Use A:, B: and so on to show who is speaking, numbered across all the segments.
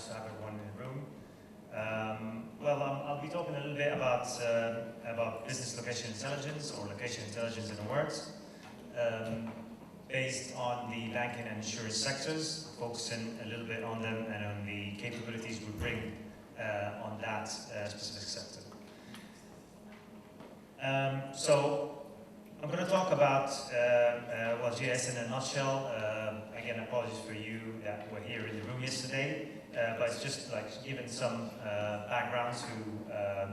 A: nice to have everyone in the room. I'll be talking a little bit about business location intelligence, or location intelligence in a word, based on the banking and insurance sectors, focusing a little bit on them and on the capabilities we bring on that specific sector. So I'm going to talk about GIS in a nutshell. Again, apologies for you that were here in the room yesterday, but it's just like giving some background to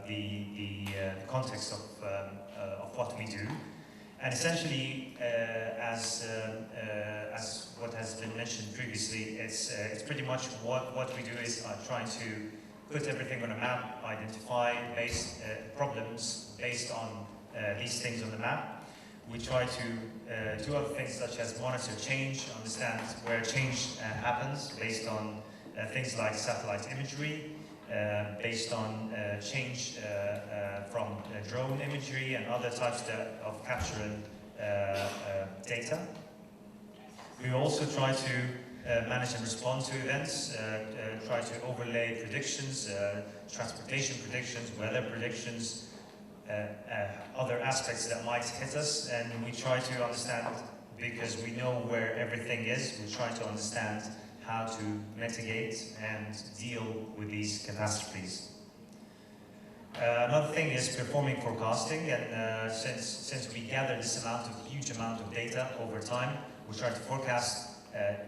A: the context of what we do. And essentially, as what has been mentioned previously, it's pretty much what we do is trying to put everything on a map, identify problems based on these things on the map. We try to do other things such as monitor change, understand where change happens based on things like satellite imagery, based on change from drone imagery and other types of capturing data. We also try to manage and respond to events, try to overlay predictions, transportation predictions, weather predictions, other aspects that might hit us, and we try to understand, because we know where everything is, we try to understand how to mitigate and deal with these catastrophes. Another thing is performing forecasting, and since we gather this huge amount of data over time, we try to forecast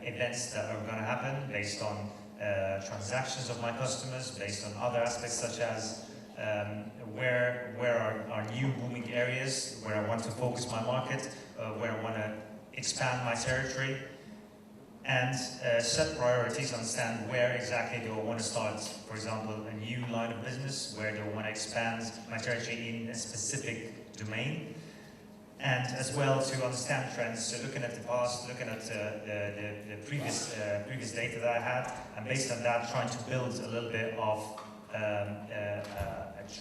A: events that are going to happen based on transactions of my customers, based on other aspects such as where are new booming areas, where I want to focus my market, where I want to expand my territory, and set priorities, understand where exactly do I want to start, for example, a new line of business, where do I want to expand my territory in a specific domain, and as well to understand trends, so looking at the past, looking at the previous data that I had, and based on that trying to build a little bit of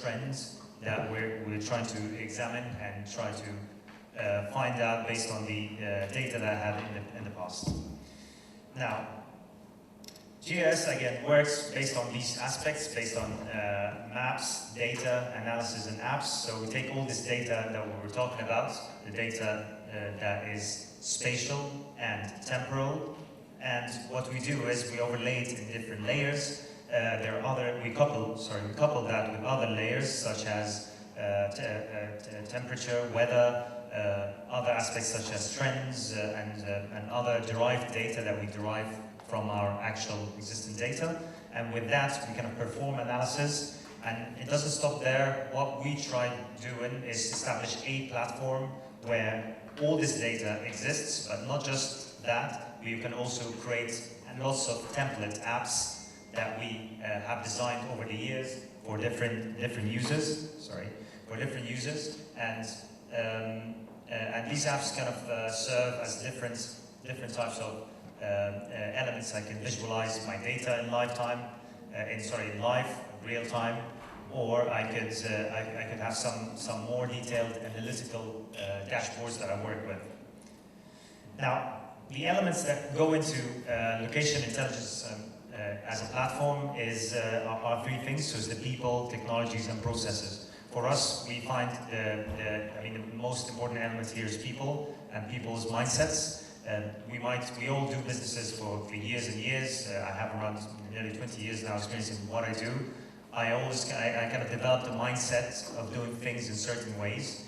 A: trends that we're trying to examine and try to find out based on the data that I had in the past. Now, GIS again works based on these aspects, based on maps, data, analysis, and apps. So we take all this data that we were talking about, the data that is spatial and temporal, and what we do is we overlay it in different layers. We couple that with other layers such as temperature, weather, other aspects such as trends and other derived data that we derive from our actual existing data. And with that, we kind of perform analysis. And it doesn't stop there. What we try doing is establish a platform where all this data exists, but not just that. We can also create lots of template apps that we have designed over the years for different users. And these apps kind of serve as different types of elements. I can visualize my data in live, real time, or I could have some more detailed analytical dashboards that I work with. Now, the elements that go into location intelligence as a platform are three things. So it's the people, technologies, and processes. For us, we find the most important element here is people and people's mindsets. We all do businesses for years and years. I have around nearly 20 years now experience in what I do. I kind of developed a mindset of doing things in certain ways.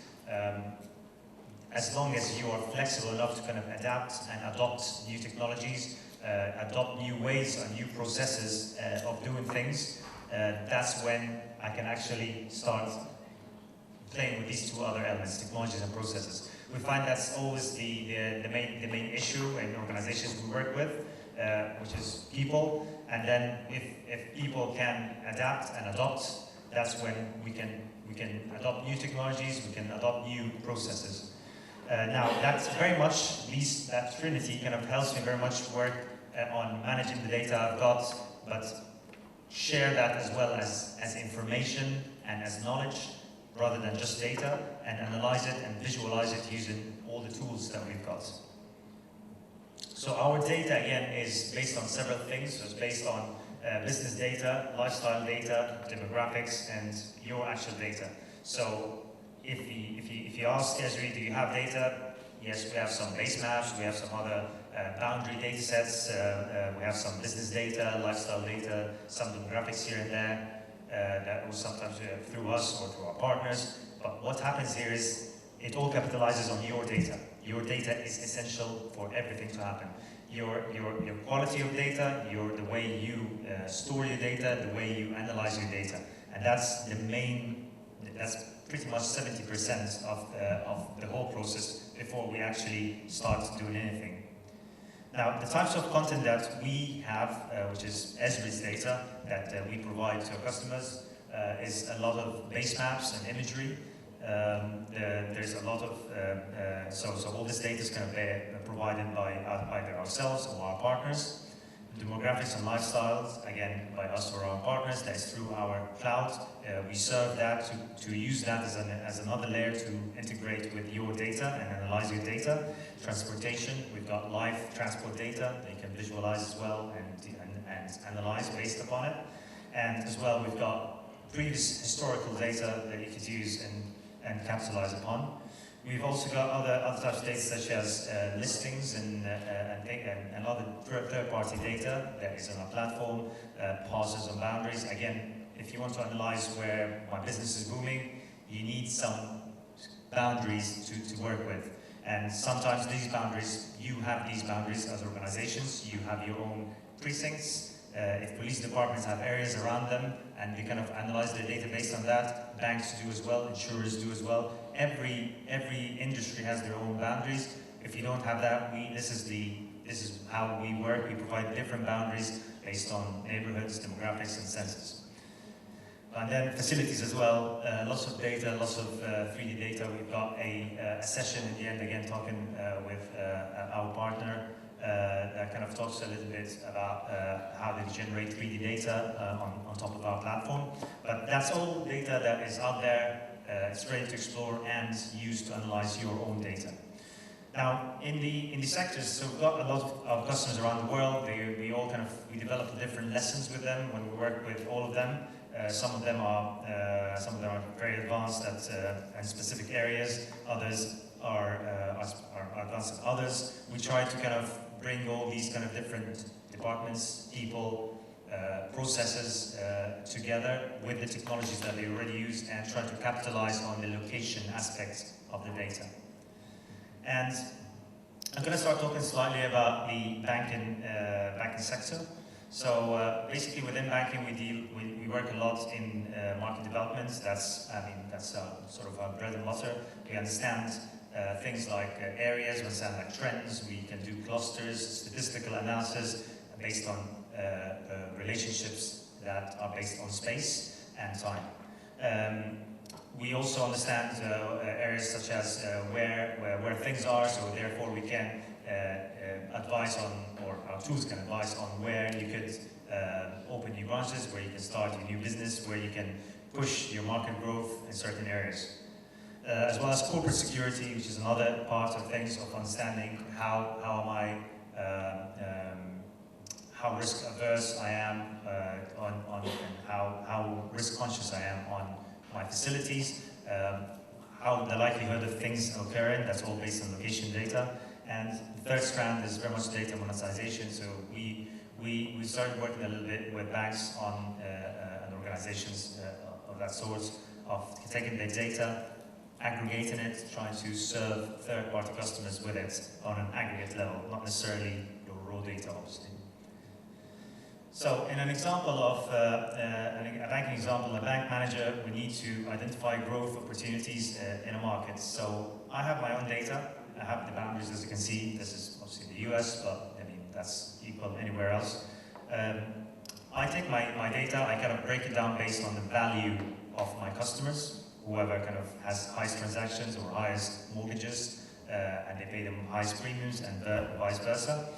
A: As long as you are flexible enough to kind of adapt and adopt new technologies, adopt new ways and new processes of doing things, that's when I can actually start playing with these two other elements, technologies and processes. We find that's always the main issue in organizations we work with, which is people. And then if people can adapt and adopt, that's when we can adopt new technologies, we can adopt new processes. Now, that's very much, that trinity kind of helps me very much work on managing the data I've got, but share that as well as information and as knowledge, rather than just data, and analyze it and visualize it using all the tools that we've got. So our data, again, is based on several things. So it's based on business data, lifestyle data, demographics, and your actual data. So if you ask Esri, do you have data? Yes, we have some base maps, we have some other boundary data sets, we have some business data, lifestyle data, some demographics here and there, that was sometimes through us or through our partners. But what happens here is it all capitalizes on your data. Your data is essential for everything to happen. Your quality of data, the way you store your data, the way you analyze your data. And that's pretty much 70% of the whole process before we actually start doing anything. Now, the types of content that we have, which is Esri's data that we provide to our customers, is a lot of base maps and imagery. There's a lot of, so all this data is kind of provided by either ourselves or our partners. Demographics and lifestyles, again, by us or our partners, that's through our cloud. We serve that to use that as another layer to integrate with your data and analyze your data. Transportation, we've got live transport data that you can visualize as well and analyze based upon it. And as well, we've got previous historical data that you could use and capitalize upon. We've also got other types of data such as listings and other third-party data that is on our platform, pauses and boundaries. Again, if you want to analyze where my business is booming, you need some boundaries to work with. And sometimes these boundaries, you have these boundaries as organizations, you have your own precincts. If police departments have areas around them, and we kind of analyze their data based on that, banks do as well, insurers do as well. Every industry has their own boundaries. If you don't have that, this is how we work. We provide different boundaries based on neighborhoods, demographics, and census. And then facilities as well, lots of data, lots of 3D data. We've got a session in the end, again, talking with our partner that kind of talks a little bit about how they generate 3D data on top of our platform. But that's all data that is out there. It's ready to explore and use to analyze your own data. Now, in the sectors, so we've got a lot of customers around the world. We develop different lessons with them when we work with all of them. Some of them are very advanced at specific areas. Others are advanced at others. We try to kind of bring all these kind of different departments, people, processes together with the technologies that they already use and try to capitalize on the location aspects of the data. And I'm going to start talking slightly about the banking sector. So basically, within banking, we work a lot in market development. That's sort of our bread and butter. We understand things like areas, we understand like trends. We can do clusters, statistical analysis based on relationships that are based on space and time. We also understand areas such as where things are, so therefore we can advise on, or our tools can advise on where you could open new branches, where you can start your new business, where you can push your market growth in certain areas. As well as corporate security, which is another part of things of understanding how how risk averse I am and how risk conscious I am on my facilities, how the likelihood of things occurring, that's all based on location data. And the third strand is very much data monetization. So we started working a little bit with banks on and organizations of that sort, of taking their data, aggregating it, trying to serve third-party customers with it on an aggregate level, not necessarily your raw data, obviously. So in an example of a banking example, a bank manager, we need to identify growth opportunities in a market. So I have my own data. I have the boundaries, as you can see. This is obviously the US, but I mean, that's equal anywhere else. I take my data, I kind of break it down based on the value of my customers, whoever kind of has highest transactions or highest mortgages, and they pay them highest premiums and vice versa.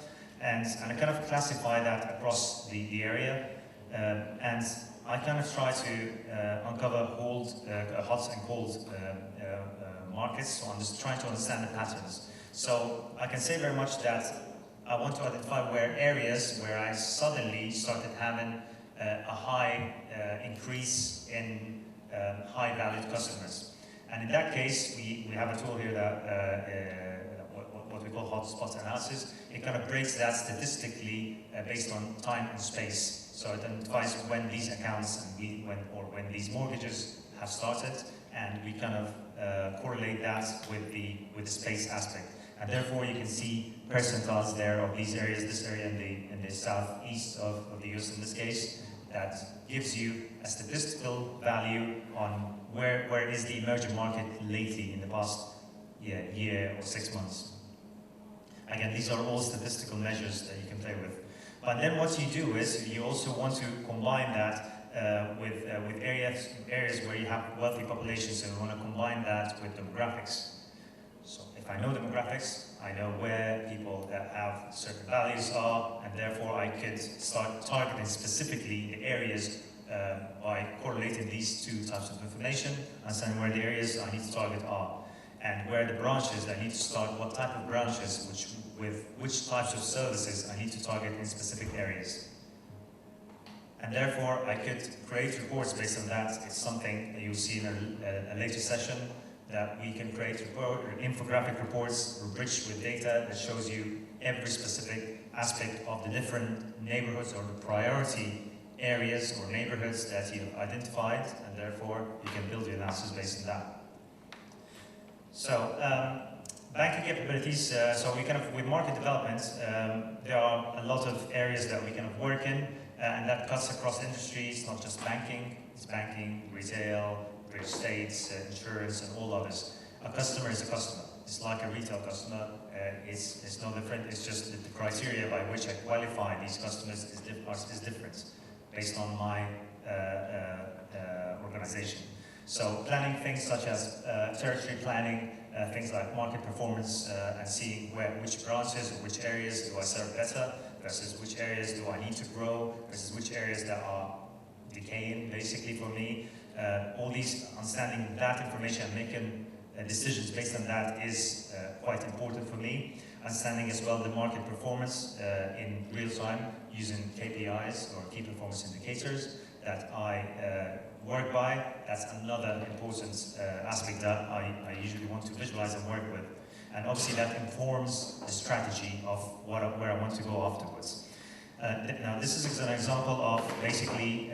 A: And I kind of classify that across the area, and I kind of try to uncover hot and cold markets, so I'm just trying to understand the patterns. So I can say very much that I want to identify where areas where I suddenly started having a high increase in high-valued customers. And in that case, we have a tool here that what we call hotspot analysis. It kind of breaks that statistically based on time and space. So it identifies when these accounts and when these mortgages have started, and we kind of correlate that with the space aspect. And therefore, you can see percentiles there of these areas, this area in the southeast of the US in this case, that gives you a statistical value on where is the emerging market lately in the past year or 6 months. Again, these are all statistical measures that you can play with. But then what you do is you also want to combine that with areas where you have wealthy populations, so you want to combine that with demographics. So if I know demographics, I know where people that have certain values are, and therefore I could start targeting specifically the areas by correlating these two types of information, understanding where the areas I need to target are, and where the branches I need to start, what type of branches, with which types of services I need to target in specific areas. And therefore I could create reports based on that. It's something that you'll see in a later session, that we can create infographic reports rich with data that shows you every specific aspect of the different neighborhoods or the priority areas or neighborhoods that you've identified, and therefore you can build your analysis based on that. So banking capabilities, so we kind of, with market development, there are a lot of areas that we kind of work in, and that cuts across industries, not just banking. It's banking, retail, real estate, insurance, and all others. A customer is a customer. It's like a retail customer. It's no different. It's just that the criteria by which I qualify these customers is different based on my organization. So planning things such as territory planning, things like market performance, and seeing which branches or which areas do I serve better versus which areas do I need to grow versus which areas that are decaying basically for me. All these, understanding that information and making decisions based on that is quite important for me. Understanding as well the market performance in real time using KPIs or key performance indicators that I work by. That's another important aspect that I usually want to visualize and work with. And obviously that informs the strategy of where I want to go afterwards. Now this is an example of basically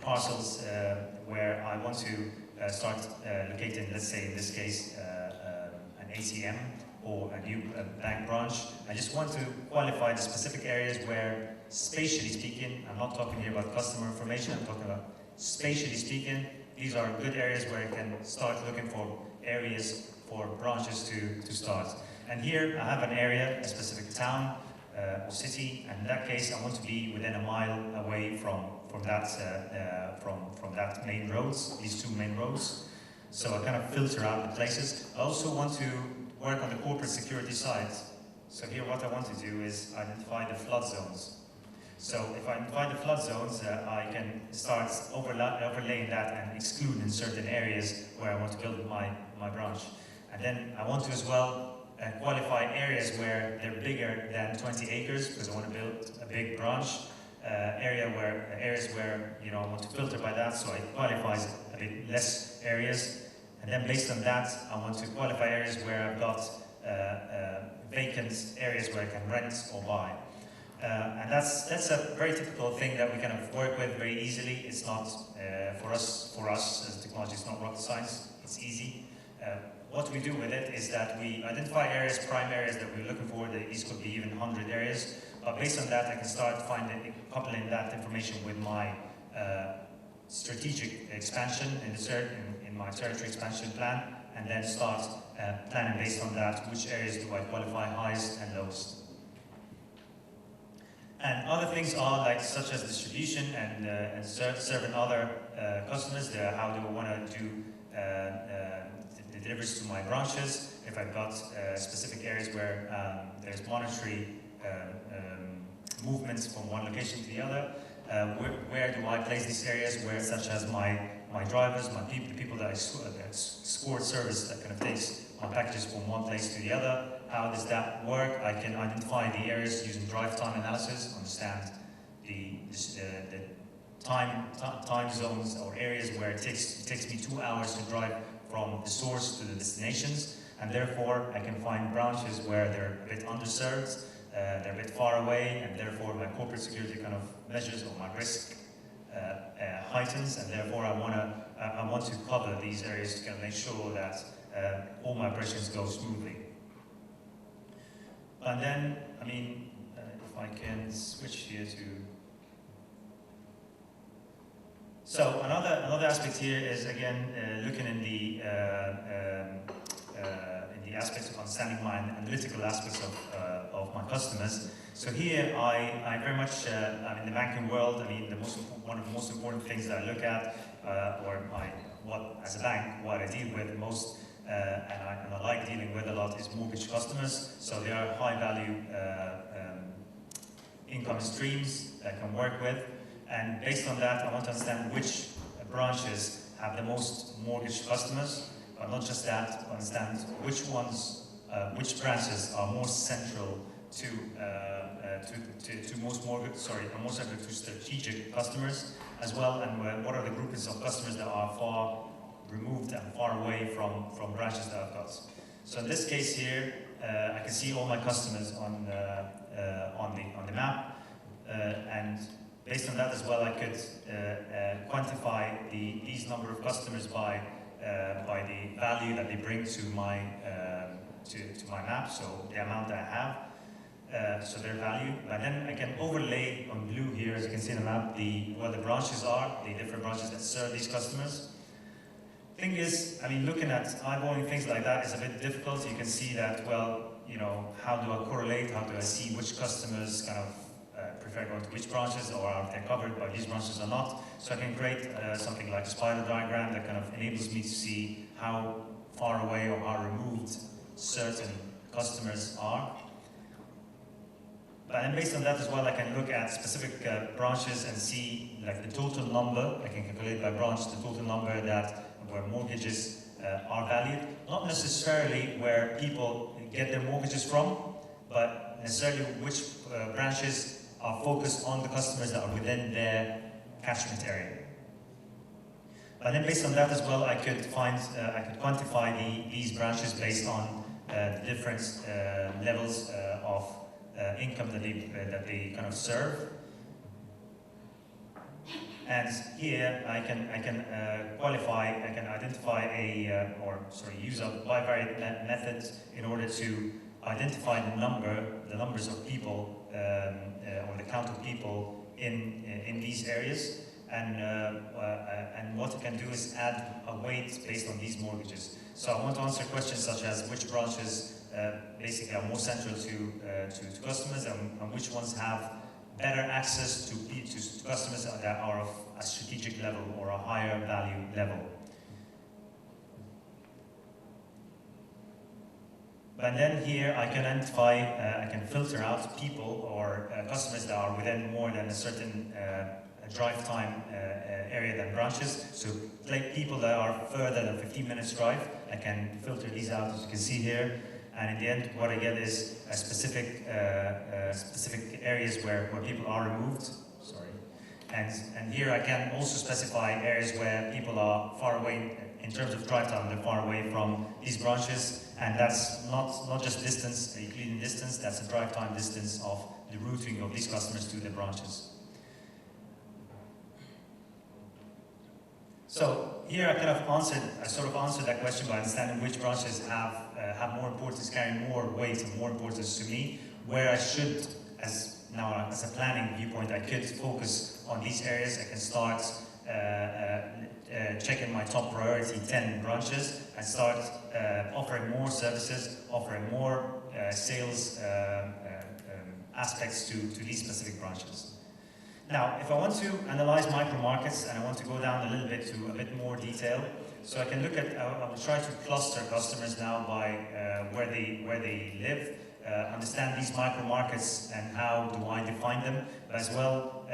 A: parcels where I want to start locating, let's say in this case, an ATM or a new bank branch. I just want to qualify the specific areas where, spatially speaking, I'm not talking here about customer information, I'm talking about spatially speaking, these are good areas where I can start looking for areas for branches to start. And here I have an area, a specific town or city, and in that case I want to be within a mile away from that main roads, these two main roads. So I kind of filter out the places. I also want to work on the corporate security side. So here what I want to do is identify the flood zones. So if I identify the flood zones, I can start overlaying that and excluding certain areas where I want to build my branch. And then I want to as well qualify areas where they're bigger than 20 acres because I want to build a big branch. Areas where I want to filter by that, so it qualifies a bit less areas. And then based on that, I want to qualify areas where I've got vacant areas where I can rent or buy. And that's a very typical thing that we kind of work with very easily. It's not, for us as technology, it's not rocket science, it's easy. What we do with it is that we identify areas, prime areas that we're looking for. These could be even 100 areas. But based on that, I can start coupling that information with my strategic expansion in my territory expansion plan, and then start planning based on that, which areas do I qualify highest and lowest. And other things are like such as distribution and serving other customers. How do I want to do the deliveries to my branches? If I've got specific areas where there's monetary movements from one location to the other, where do I place these areas? Where, such as my drivers, the people that I escort service that kind of takes my packages from one place to the other. How does that work? I can identify the areas using drive time analysis, understand the time zones or areas where it takes me 2 hours to drive from the source to the destinations, and therefore I can find branches where they're a bit underserved, they're a bit far away, and therefore my corporate security kind of measures or my risk heightens, and therefore I want to cover these areas to kind of make sure that all my operations go smoothly. And then, I mean, if I can switch here to... So another aspect here is, again, looking in the aspects of understanding my analytical aspects of my customers. So here, I very much, I'm in the banking world. I mean, one of the most important things that I look at, as a bank, what I deal with the most, and I like dealing with a lot, is mortgage customers. So they are high-value income streams that I can work with. And based on that, I want to understand which branches have the most mortgage customers, but not just that, understand which branches are more central to more central to strategic customers as well, and what are the groupings of customers that are far removed and far away from branches that I've got. So in this case here, I can see all my customers on the map, and based on that as well, I could quantify these number of customers by the value that they bring to my map, so the amount that I have, so their value. But then I can overlay on blue here, as you can see on the map, where the branches are, the different branches that serve these customers. Thing is, I mean, looking at eyeballing things like that is a bit difficult. You can see that, well, you know, how do I correlate? How do I see which customers kind of prefer going to which branches, or are they covered by these branches or not? So I can create something like a spider diagram that kind of enables me to see how far away or how removed certain customers are. But then based on that as well, I can look at specific branches and see like the total number. I can calculate by branch the total number where mortgages are valued. Not necessarily where people get their mortgages from, but necessarily which branches are focused on the customers that are within their catchment area. But then based on that as well, I could quantify these branches based on the different levels of income that they kind of serve. And here I can identify use a bivariate method in order to identify the numbers of people or the count of people in these areas, and what I can do is add a weight based on these mortgages. So I want to answer questions such as which branches basically are more central to customers, and which ones have better access to customers that are of a strategic level or a higher value level. But then here I can identify, I can filter out people or customers that are within more than a certain drive time area than branches. So like people that are further than 15 minutes drive, I can filter these out, as you can see here. And in the end, what I get is a specific areas where people are removed. Sorry. And here I can also specify areas where people are far away in terms of drive time. They're far away from these branches, and that's not just distance, Euclidean distance. That's a drive time distance of the routing of these customers to the branches. So here I sort of answered that question by understanding which branches have more importance, carry more weight and more importance to me, where I should, as a planning viewpoint, I could focus on these areas. I can start checking my top priority 10 branches and start offering more services, offering more sales aspects to these specific branches. Now, if I want to analyze micro markets and I want to go down a little bit to a bit more detail, so I can look at, I will try to cluster customers now by where they live, understand these micro markets and how do I define them, but as well,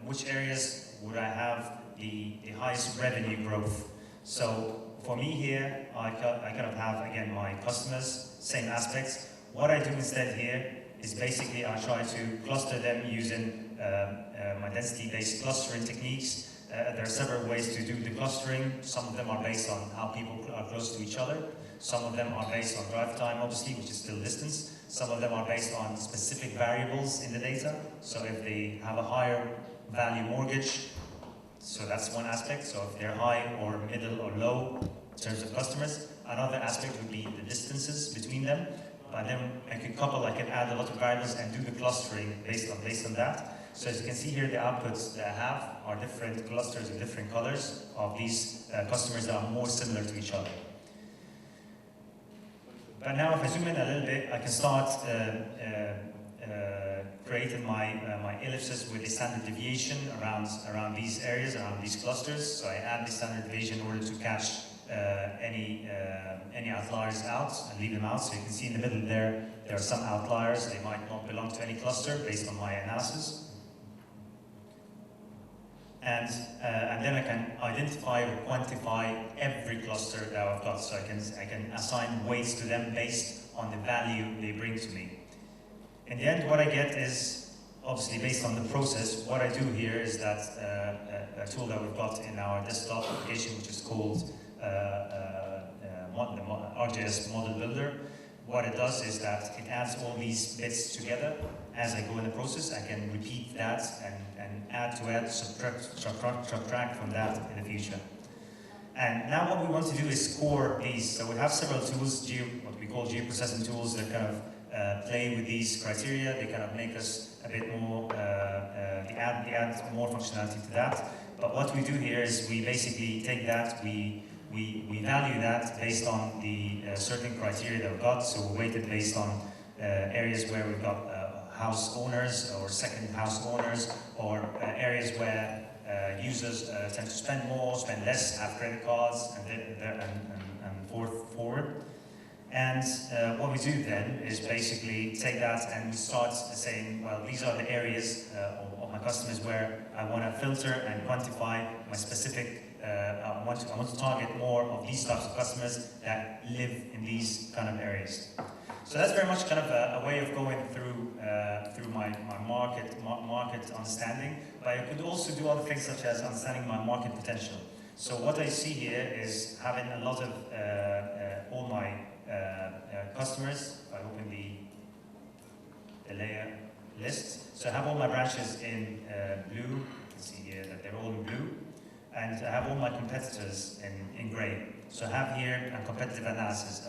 A: which areas would I have the highest revenue growth. So for me here, I kind of have, again, my customers, same aspects. What I do instead here is basically I try to cluster them using my density-based clustering techniques. There are several ways to do the clustering. Some of them are based on how people are close to each other. Some of them are based on drive time, obviously, which is still distance. Some of them are based on specific variables in the data. So if they have a higher value mortgage, so that's one aspect. So if they're high or middle or low in terms of customers. Another aspect would be the distances between them. But then I can add a lot of variables and do the clustering based on that. So as you can see here, the outputs that I have are different clusters with different colors of these customers that are more similar to each other. But now if I zoom in a little bit, I can start creating my ellipses with a standard deviation around these areas, around these clusters. So I add the standard deviation in order to catch any outliers out and leave them out. So you can see in the middle there are some outliers. They might not belong to any cluster based on my analysis. And then I can identify or quantify every cluster that I've got. So I can assign weights to them based on the value they bring to me. In the end, what I get is, obviously based on the process, what I do here is that a tool that we've got in our desktop application, which is called the RJS Model Builder. What it does is that it adds all these bits together. As I go in the process, I can repeat that and add to it, subtract from that in the future. And now what we want to do is score these. So we have several tools, what we call geoprocessing tools, that kind of play with these criteria. They kind of make us a bit more, they add more functionality to that. But what we do here is we basically take that, we value that based on the certain criteria that we've got. So we weight it based on areas where we've got house owners or second house owners, or areas where users tend to spend more, spend less, have credit cards, and forward. And what we do then is basically take that and we start saying, well, these are the areas of my customers where I want to filter and quantify my specific, I want to target more of these types of customers that live in these kind of areas. So that's very much kind of a way of going through my market understanding. But I could also do other things such as understanding my market potential. So what I see here is having a lot of all my customers. If I open the layer list, so I have all my branches in blue. You can see here that they're all in blue, and I have all my competitors in gray. So I have here a competitive analysis.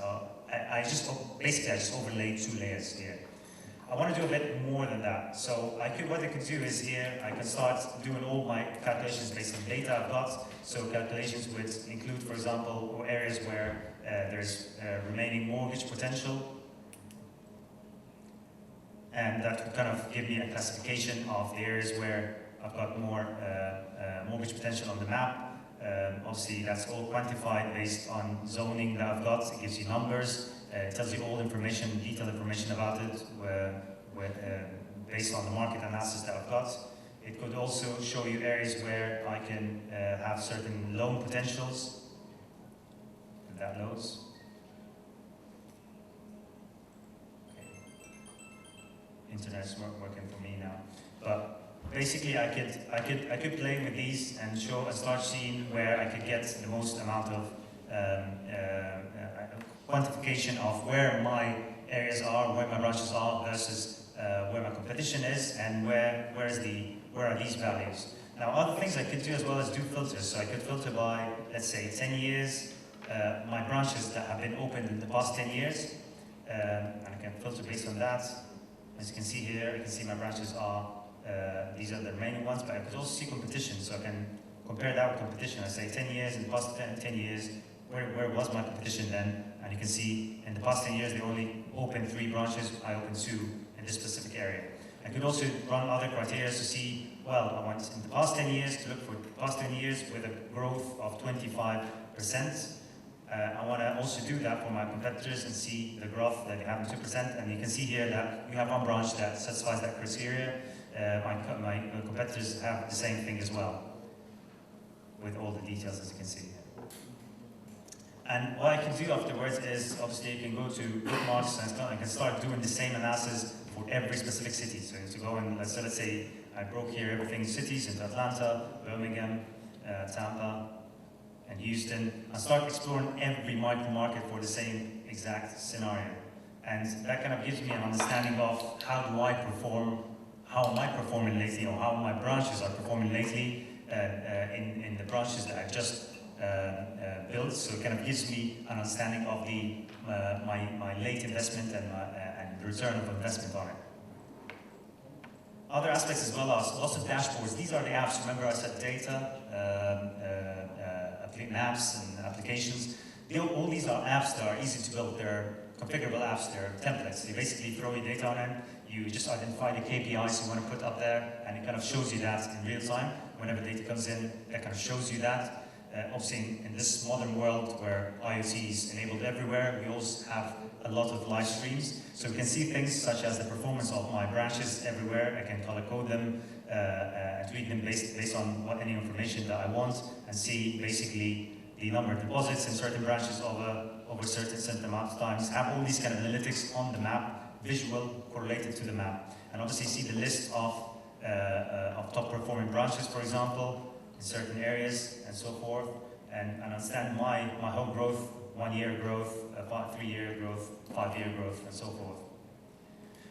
A: I just overlay 2 layers here. I want to do a bit more than that. So what I could do is here I can start doing all my calculations based on data I've got. So calculations would include, for example, areas where there's remaining mortgage potential, and that would kind of give me a classification of the areas where I've got more mortgage potential on the map. Obviously, that's all quantified based on zoning that I've got. It gives you numbers. It tells you all information, detailed information about it, based on the market analysis that I've got. It could also show you areas where I can have certain loan potentials. And that loads. Okay. Internet's working for me now, but basically I could play with these and start seeing where I could get the most amount of quantification of where my areas are, where my branches are, versus where my competition is, and where are these values. Now, other things I could do as well as do filters. So I could filter by, let's say, 10 years, my branches that have been opened in the past 10 years, and I can filter based on that. As you can see here, you can see my branches are, these are the remaining ones, but I could also see competition, so I can compare that with competition. I say 10 years, in the past 10 years, where was my competition then? And you can see in the past 10 years, they only opened 3 branches, I opened 2 in this specific area. I could also run other criteria to see, well, I want in the past 10 years to look for the past 10 years with a growth of 25%. I want to also do that for my competitors and see the growth that they have in 2%. And you can see here that you have one branch that satisfies that criteria. My competitors have the same thing as well, with all the details, as you can see here. And what I can do afterwards is, obviously, you can go to bookmarks and I can start doing the same analysis for every specific city. So to go and let's say I broke here everything cities into Atlanta, Birmingham, Tampa, and Houston, and start exploring every micro market for the same exact scenario. And that kind of gives me an understanding of how do I perform, how am I performing lately, or how my branches are performing lately in the branches that I just built. So it kind of gives me an understanding of the my late investment and return of investment on it. Other aspects as well as lots of dashboards. These are the apps. Remember I said data, maps and applications. All these are apps that are easy to build. They're configurable apps, they're templates. They basically throw your data on them. You just identify the KPIs you want to put up there, and it kind of shows you that in real time. Whenever data comes in, that kind of shows you that. Obviously, in this modern world where IoT is enabled everywhere, we also have a lot of live streams. So we can see things such as the performance of my branches everywhere. I can color code them, tweak them based on any information that I want, and see basically the number of deposits in certain branches over certain amount of times. Have all these kind of analytics on the map, visual correlated to the map, and obviously see the list of top performing branches, for example, in certain areas and so forth, and understand my whole growth, 1 year growth, 3 year growth, 5 year growth, and so forth.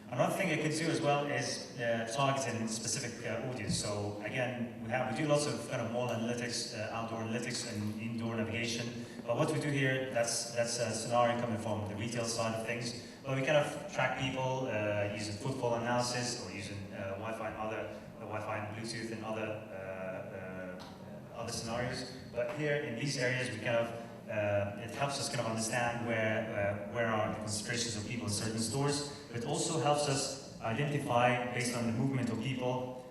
A: Another thing I could do as well is targeting specific audience. So again, we do lots of kind of mall analytics, outdoor analytics, and indoor navigation. But what we do here, that's a scenario coming from the retail side of things. But we kind of track people using footfall analysis or using Wi-Fi and Wi-Fi and Bluetooth and other scenarios. But here in these areas, we kind of it helps us kind of understand where are the concentrations of people in certain stores. It also helps us identify, based on the movement of people,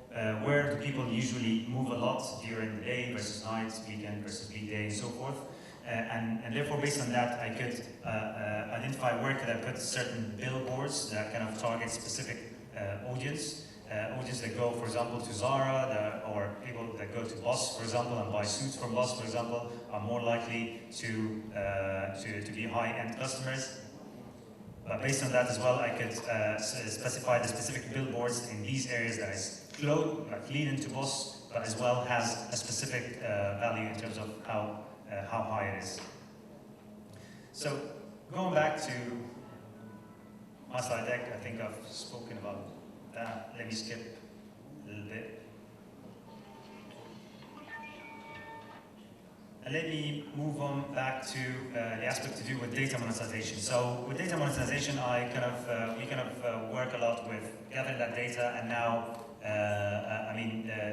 A: where do people usually move a lot during the day versus night, weekend versus weekday, and so forth. And therefore, based on that, I could identify where could I put certain billboards that kind of target specific audience that go, for example, to Zara, or people that go to Boss, for example, and buy suits from Boss, for example, are more likely to be high-end customers. But based on that as well, I could specify the specific billboards in these areas that is lead into Boss, but as well has a specific value in terms of how high it is. So going back to my slide deck, I think I've spoken about that. Let me skip a little bit. And let me move on back to the aspect to do with data monetization. So with data monetization, we kind of work a lot with gathering that data, and now,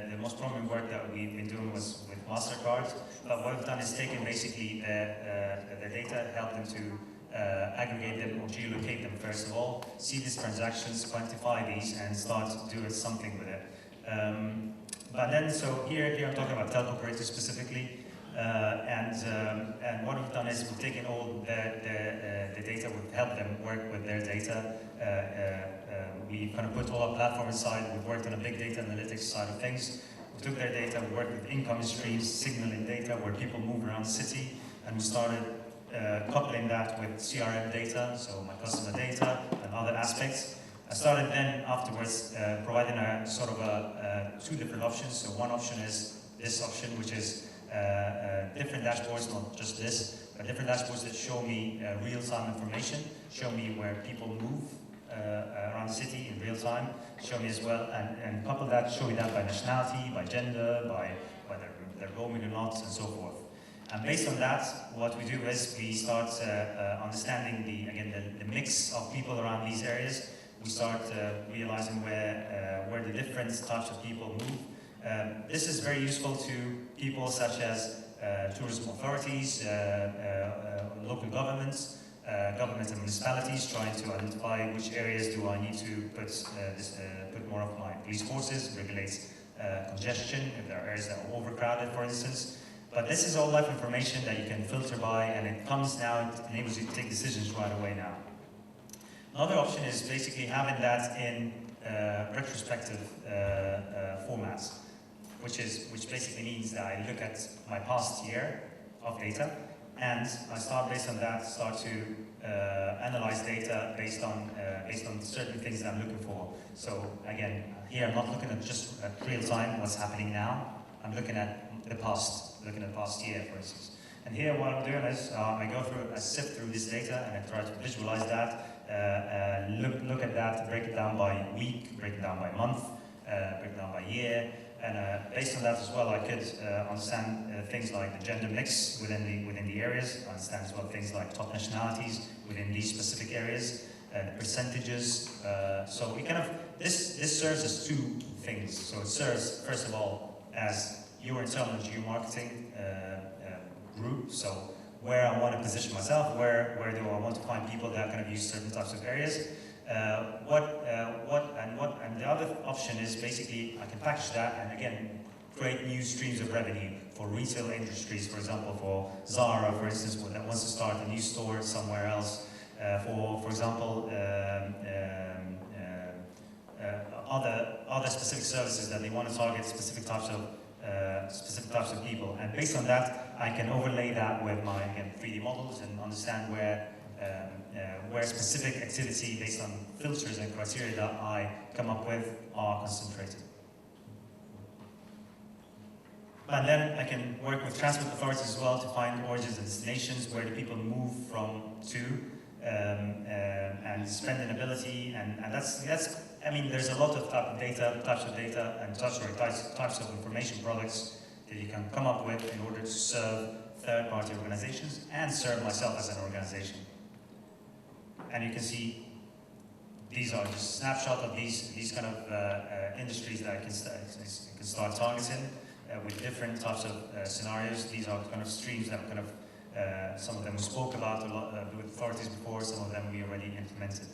A: the most prominent work that we've been doing was with MasterCard. But what we've done is taken basically the data, help them to aggregate them or geolocate them first of all, see these transactions, quantify these, and start doing something with it. But then, so here I'm talking about telco operators specifically. And what we've done is we've taken all the data, we've helped them work with their data. We kind of put all our platform inside. We've worked on a big data analytics side of things. We took their data, we worked with income streams, signaling data where people move around the city, and we started coupling that with CRM data, so my customer data and other aspects. I started then afterwards providing a sort of two different options. So one option is this option, which is different dashboards, not just this, but different dashboards that show me real-time information, show me where people move around the city in real time, show me as well, and couple that, show me that by nationality, by gender, by whether they're roaming or not, and so forth. And based on that, what we do is we start understanding the mix of people around these areas. We start realizing where the different types of people move. This is very useful to people such as tourism authorities, local governments, governments and municipalities, trying to identify which areas do I need to put more of my police forces, regulate congestion, if there are areas that are overcrowded, for instance. But this is all live information that you can filter by, and it comes now, it enables you to take decisions right away now. Another option is basically having that in retrospective formats, which basically means that I look at my past year of data, And I start based on that, start to analyze data based on certain things that I'm looking for. So again, here I'm not looking at just at real time, what's happening now. I'm looking at the past, year, for instance. And here what I'm doing is I sift through this data and I try to visualize that, look at that, break it down by week, break it down by month, break it down by year. And based on that as well, I could understand things like the gender mix within the areas. Understand as well things like top nationalities within these specific areas, the percentages. So we this serves as two things. So it serves first of all as your internal geomarketing group. So where I want to position myself, where do I want to find people that use certain types of areas. And the other option is basically I can package that and again create new streams of revenue for retail industries, for example, for Zara, for instance, that wants to start a new store somewhere else, for example, other specific services that they want to target specific types of people, and based on that, I can overlay that with my 3D models and understand where specific activity based on filters and criteria that I come up with are concentrated. And then I can work with transport authorities as well to find origins and destinations, where do people move from to, and spendability, and that's I mean, there's a lot of types of data and types of information products that you can come up with in order to serve third-party organizations and serve myself as an organization. And you can see these are just snapshots of these kind of industries that I can start targeting with different types of scenarios. These are kind of streams that some of them we spoke about a lot with authorities before, some of them we already implemented.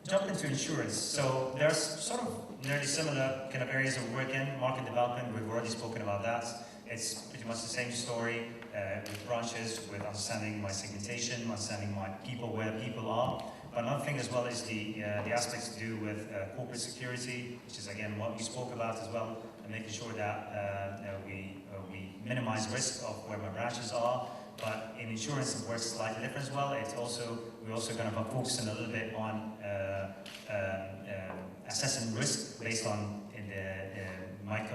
A: Jump into insurance. So there's sort of nearly similar kind of areas of work in market development. We've already spoken about that. It's pretty much the same story with branches, with understanding my segmentation, understanding my people, where people are. But another thing as well is the aspects to do with corporate security, which is again what we spoke about as well, and making sure that we minimize risk of where my branches are. But in insurance, it works slightly different as well. We also kind of focusing a little bit on assessing risk based on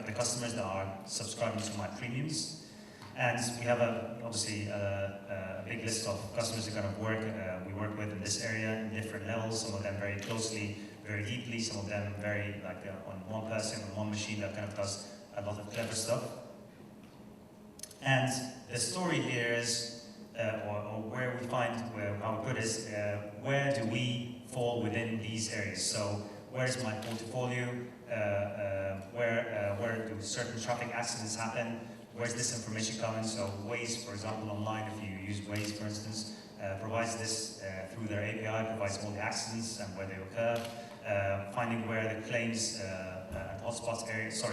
A: the customers that are subscribing to my premiums. And we have obviously a big list of customers that we work with in this area in different levels. Some of them very closely, very deeply. Some of them very on one person, on one machine that does a lot of clever stuff. And the story here is, or where we find, how we put is, where do we fall within these areas? So where's my portfolio? Where do certain traffic accidents happen? Where's this information coming? So Waze, for example, online, if you use Waze, for instance, provides this through their API, provides all the accidents and where they occur, finding where the claims and hotspots areas,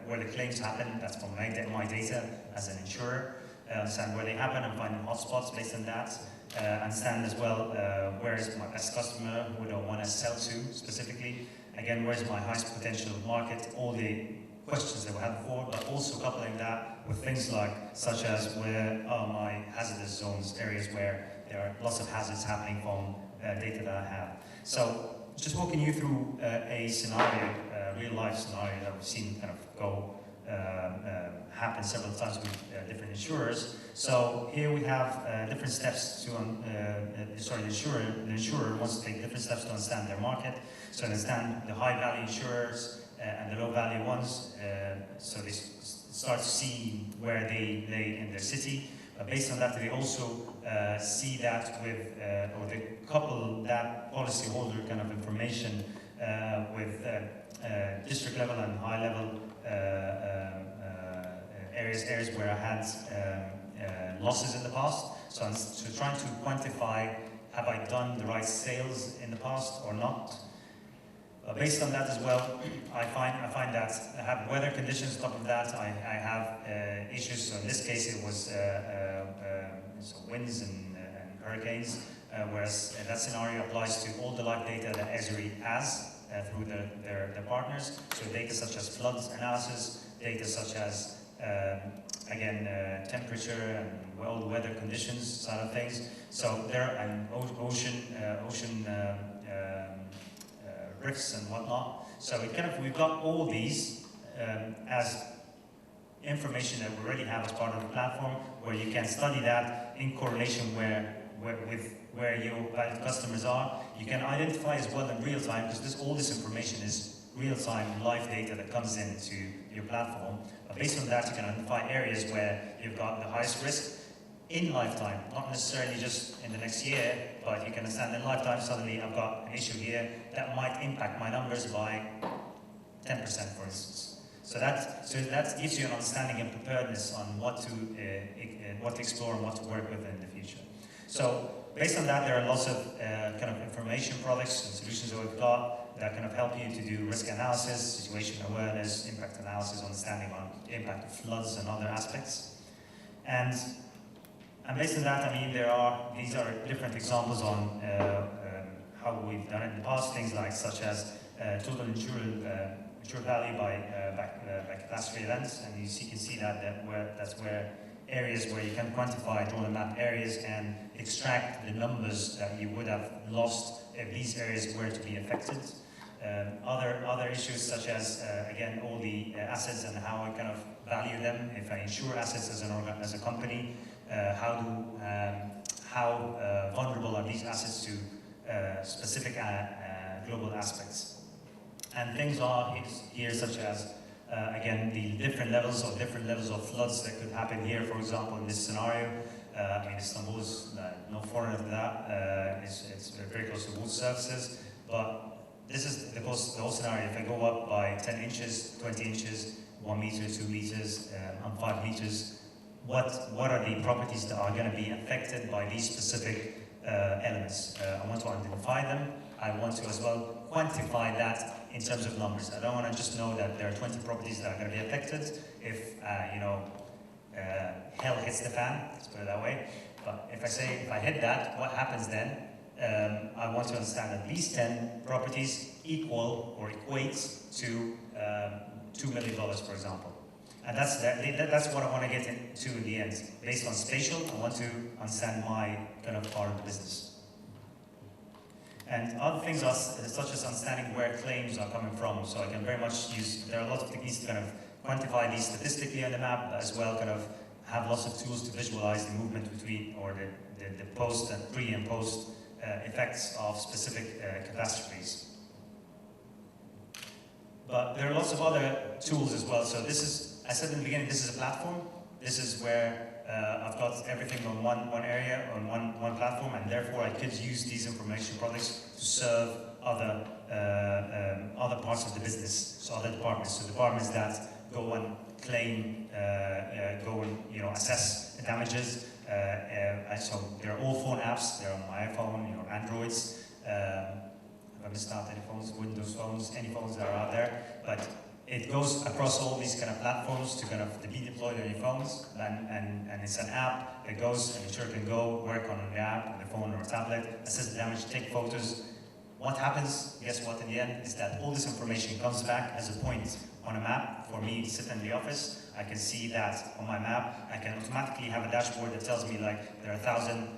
A: where the claims happen. That's from my data as an insurer. Understand where they happen and finding hotspots based on that. Understand as well where is my best customer, who do I want to sell to specifically. Again, where's my highest potential market? All the questions that we had before, but also coupling that with things such as where are my hazardous zones, areas where there are lots of hazards happening from data that I have. So just walking you through a scenario, real life scenario that we've seen happen several times with different insurers. So here we have different steps to, the insurer wants to take different steps to understand their market. So understand the high value insurers and the low value ones. So they start to see where they lay in their city. Based on that, they also see that with, or they couple that policyholder kind of information with district level and high level areas where I had losses in the past. So I'm trying to quantify, have I done the right sales in the past or not? Based on that as well, I find that I have weather conditions. On top of that, I have issues. So in this case, it was so winds and hurricanes. Whereas that scenario applies to all the live data that Esri has through their partners. So data such as floods analysis, data such as again, temperature and all the weather conditions side of things. So there, and ocean rifts and whatnot. So it kind of, we've got all these as information that we already have as part of the platform, where you can study that in correlation with where your customers are. You can identify as well in real time, because all this information is real-time live data that comes into your platform. But based on that, you can identify areas where you've got the highest risk in lifetime, not necessarily just in the next year, but you can understand in lifetime, suddenly I've got an issue here that might impact my numbers by 10%, for instance. So that gives you an understanding and preparedness on what to explore and what to work with in the future. So based on that, there are lots of kind of information products and solutions that we've got that kind of help you to do risk analysis, situation awareness, impact analysis, understanding on the impact of floods and other aspects. And based on that, I mean, these are different examples on how we've done it in the past, things like such as total insured value by catastrophe events, and you can see that's where areas where you can quantify, draw on a map areas and extract the numbers that you would have lost if these areas were to be affected. Other issues such as, again, all the assets and how I kind of value them. If I insure assets as a company, how vulnerable are these assets to specific global aspects. And things are here such as, again, the different levels of floods that could happen here. For example, in this scenario, I mean, Istanbul is no foreigner to that. It's very close to water surfaces, but this is the whole scenario. If I go up by 10 inches, 20 inches, 1 meter, 2 meters, and 5 meters, what are the properties that are going to be affected by these specific elements? I want to identify them. I want to as well quantify that in terms of numbers. I don't want to just know that there are 20 properties that are going to be affected if hell hits the fan, let's put it that way. But if I hit that, what happens then? I want to understand that these 10 properties equal or equate to $2 million, for example. And that's what I want to get into in the end. Based on spatial, I want to understand my kind of part of the business. And other things are such as understanding where claims are coming from. So I can very much there are a lot of techniques to kind of quantify these statistically on the map, as well kind of have lots of tools to visualize the movement between, or the post and pre and post effects of specific catastrophes. But there are lots of other tools as well. So this is, I said in the beginning, this is a platform. This is where I've got everything on one area, on one platform, and therefore I could use these information products to serve other parts of the business, so other departments. So departments that go and claim, go and assess the damages. And so they're all phone apps. They're on my iPhone, Androids. If I missed out any phones, Windows phones, any phones that are out there, but it goes across all these kind of platforms to be deployed on your phones, and it's an app that goes, and the insurer can go work on the app, on the phone or a tablet, assess the damage, take photos. What happens, guess what, in the end, is that all this information comes back as a point on a map for me to sit in the office. I can see that on my map. I can automatically have a dashboard that tells me, like, there are 1,000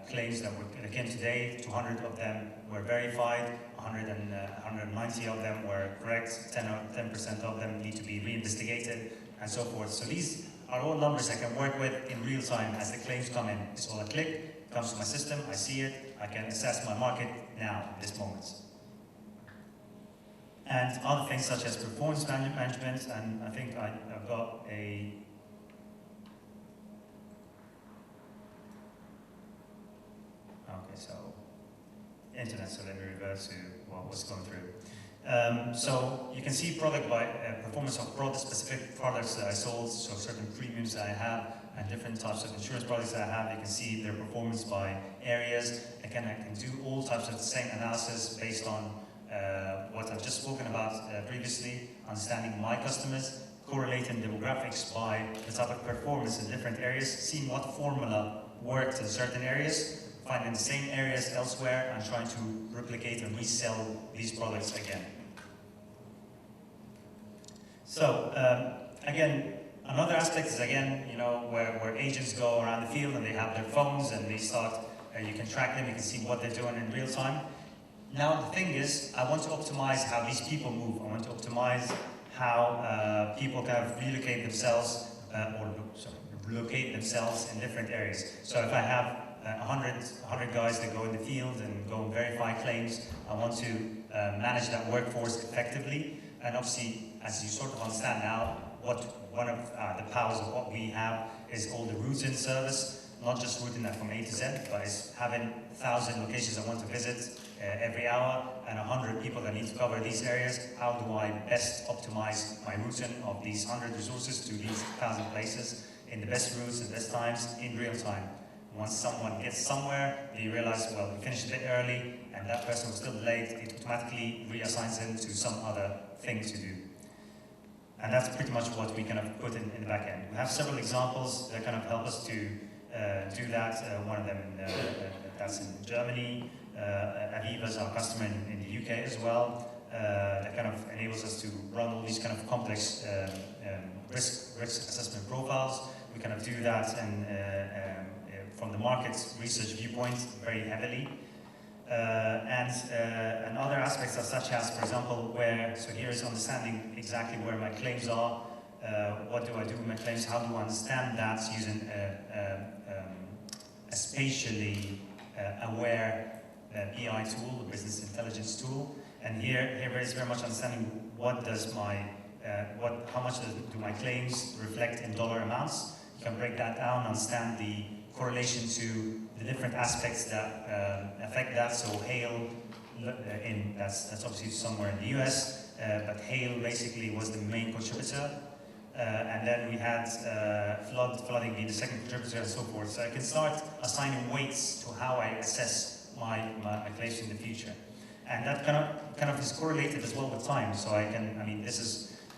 A: claims that came today, 200 of them were verified, 190 of them were correct, 10% of them need to be reinvestigated, and so forth. So these are all numbers I can work with in real time as the claims come in. It's all a click, it comes to my system, I see it, I can assess my market now, at this moment. And other things such as performance management, and I think I've got a internet, so let me revert to what was going through. So you can see product by performance of specific products that I sold, so certain premiums that I have, and different types of insurance products that I have. You can see their performance by areas. I can do all types of the same analysis based on what I've just spoken about previously, understanding my customers, correlating demographics by the type of performance in different areas, seeing what formula worked in certain areas, finding the same areas elsewhere, and trying to replicate and resell these products again. So, again, Another aspect is, again, you know, where agents go around the field and they have their phones and they start, you can track them, you can see what they're doing in real time. Now the thing is, I want to optimize how these people move. I want to optimize how people kind of relocate themselves, locate themselves in different areas. So if I have 100 guys that go in the field and go and verify claims, I want to manage that workforce effectively. And obviously, as you sort of understand now, one of the powers of what we have is all the routing service, not just routing that from A to Z, but it's having 1,000 locations I want to visit every hour and 100 people that need to cover these areas. How do I best optimize my routing of these 100 resources to these 1,000 places in the best routes and best times in real time? Once someone gets somewhere, they realize, well, we finished a bit early and that person was still late, it automatically reassigns them to some other thing to do. And that's pretty much what we kind of put in the back end. We have several examples that kind of help us to do that. One of them that's in Germany. Aviva is our customer in the UK as well. That kind of enables us to run all these kind of complex risk assessment profiles. We kind of do that and from the market research viewpoint very heavily. And other aspects are such as, for example, so here is understanding exactly where my claims are, what do I do with my claims, how do I understand that using a spatially aware BI tool, a business intelligence tool. And here is very much understanding what does how much do my claims reflect in dollar amounts. You can break that down, understand the correlation to the different aspects that affect that. So hail, that's obviously somewhere in the US, but hail basically was the main contributor. And then we had flooding being the second contributor and so forth. So I can start assigning weights to how I assess my claims in the future. And that kind of is correlated as well with time. So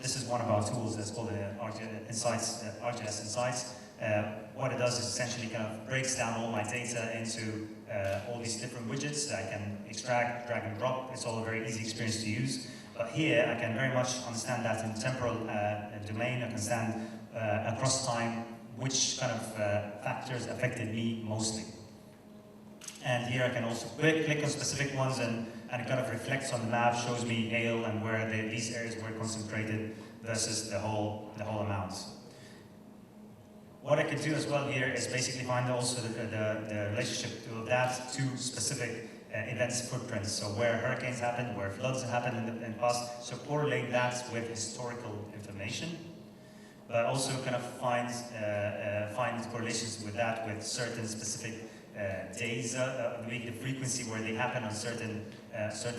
A: this is one of our tools that's called RGS Insights. What it does is essentially kind of breaks down all my data into all these different widgets that I can extract, drag and drop. It's all a very easy experience to use. But here I can very much understand that in temporal domain. I can understand across time which kind of factors affected me mostly. And here I can also click on specific ones and it kind of reflects on the map, shows me hail and where these areas were concentrated versus the whole amount. What I could do as well here is basically find also the relationship of that to specific events footprints. So where hurricanes happened, where floods happened in the past, so correlate that with historical information, but also kind of find correlations with that with certain specific days of the week, the frequency where they happen on certain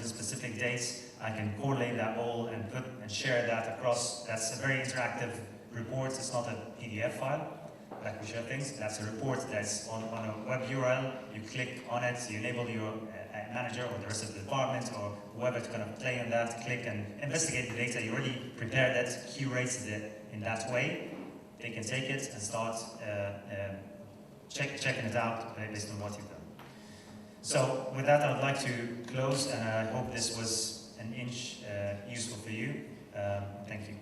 A: specific dates. I can correlate that all and share that across. That's a very interactive report. It's not a PDF file like we share things. That's a report that's on a web URL. You click on it, you enable your manager or the rest of the department or whoever to kind of play on that, click and investigate the data. You already prepared it, curated it in that way. They can take it and start checking it out based on what you've done. So with that, I would like to close, and I hope this was an inch useful for you. Thank you.